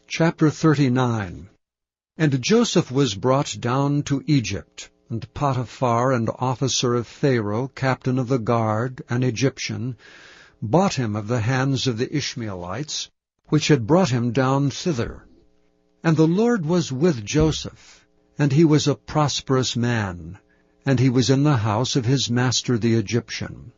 Chapter 39. And Joseph was brought down to Egypt, and Potiphar, an officer of Pharaoh, captain of the guard, an Egyptian, bought him of the hands of the Ishmaelites, which had brought him down thither. And the Lord was with Joseph, and he was a prosperous man, and he was in the house of his master the Egyptian.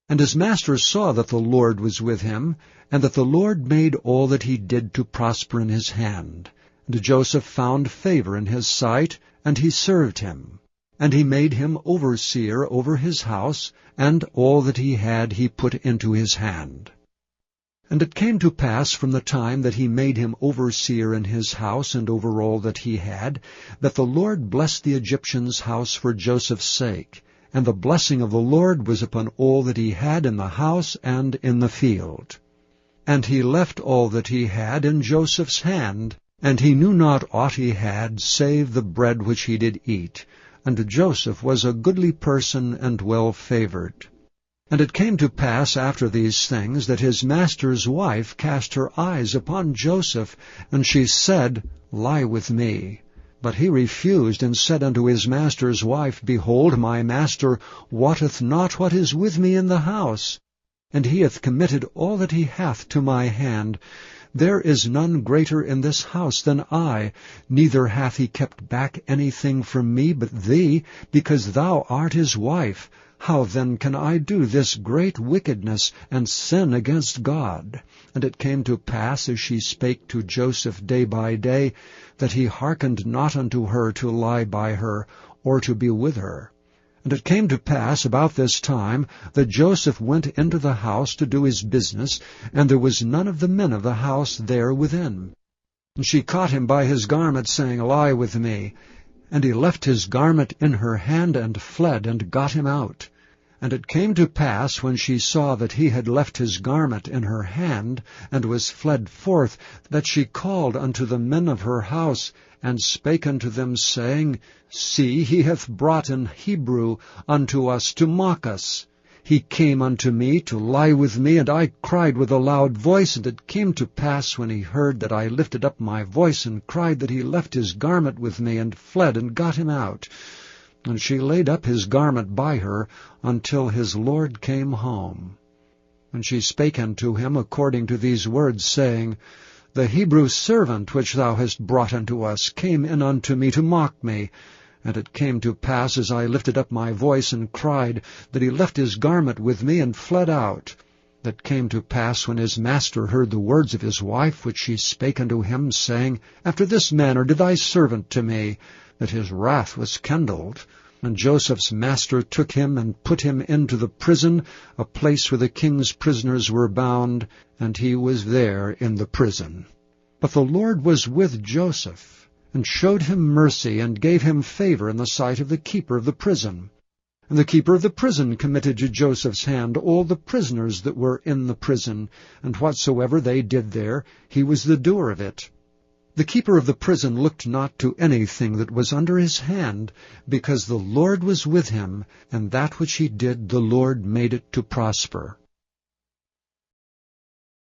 And his master saw that the Lord was with him, and that the Lord made all that he did to prosper in his hand. And Joseph found favor in his sight, and he served him. And he made him overseer over his house, and all that he had he put into his hand. And it came to pass from the time that he made him overseer in his house and over all that he had, that the Lord blessed the Egyptian's house for Joseph's sake. And the blessing of the Lord was upon all that he had in the house and in the field. And he left all that he had in Joseph's hand, and he knew not aught he had, save the bread which he did eat. And Joseph was a goodly person and well favored. And it came to pass after these things, that his master's wife cast her eyes upon Joseph, and she said, Lie with me. But he refused, and said unto his master's wife, Behold, my master wotteth not what is with me in the house, and he hath committed all that he hath to my hand. There is none greater in this house than I, neither hath he kept back anything from me but thee, because thou art his wife. How then can I do this great wickedness, and sin against God? And it came to pass, as she spake to Joseph day by day, that he hearkened not unto her to lie by her, or to be with her. And it came to pass about this time, that Joseph went into the house to do his business, and there was none of the men of the house there within. And she caught him by his garment, saying, Lie with me. And he left his garment in her hand, and fled, and got him out. And it came to pass, when she saw that he had left his garment in her hand, and was fled forth, that she called unto the men of her house, and spake unto them, saying, See, he hath brought an Hebrew unto us to mock us. He came unto me to lie with me, and I cried with a loud voice. And it came to pass, when he heard that I lifted up my voice and cried, that he left his garment with me, and fled, and got him out. And she laid up his garment by her, until his Lord came home. And she spake unto him according to these words, saying, The Hebrew servant which thou hast brought unto us came in unto me to mock me. And it came to pass, as I lifted up my voice and cried, that he left his garment with me, and fled out. That came to pass, when his master heard the words of his wife, which she spake unto him, saying, After this manner did thy servant to me, that his wrath was kindled. And Joseph's master took him, and put him into the prison, a place where the king's prisoners were bound, and he was there in the prison. But the Lord was with Joseph, and showed him mercy, and gave him favor in the sight of the keeper of the prison. And the keeper of the prison committed to Joseph's hand all the prisoners that were in the prison, and whatsoever they did there, he was the doer of it. The keeper of the prison looked not to anything that was under his hand, because the Lord was with him, and that which he did the Lord made it to prosper.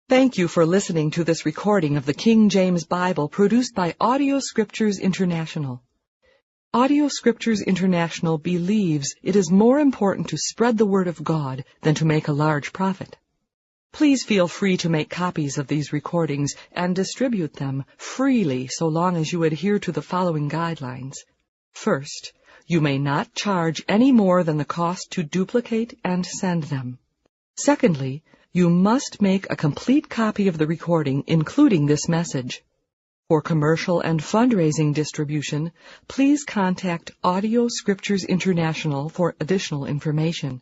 Thank you for listening to this recording of the King James Bible produced by Audio Scriptures International. Audio Scriptures International believes it is more important to spread the Word of God than to make a large profit. Please feel free to make copies of these recordings and distribute them freely so long as you adhere to the following guidelines. First, you may not charge any more than the cost to duplicate and send them. Secondly, you must make a complete copy of the recording, including this message. For commercial and fundraising distribution, please contact Audio Scriptures International for additional information.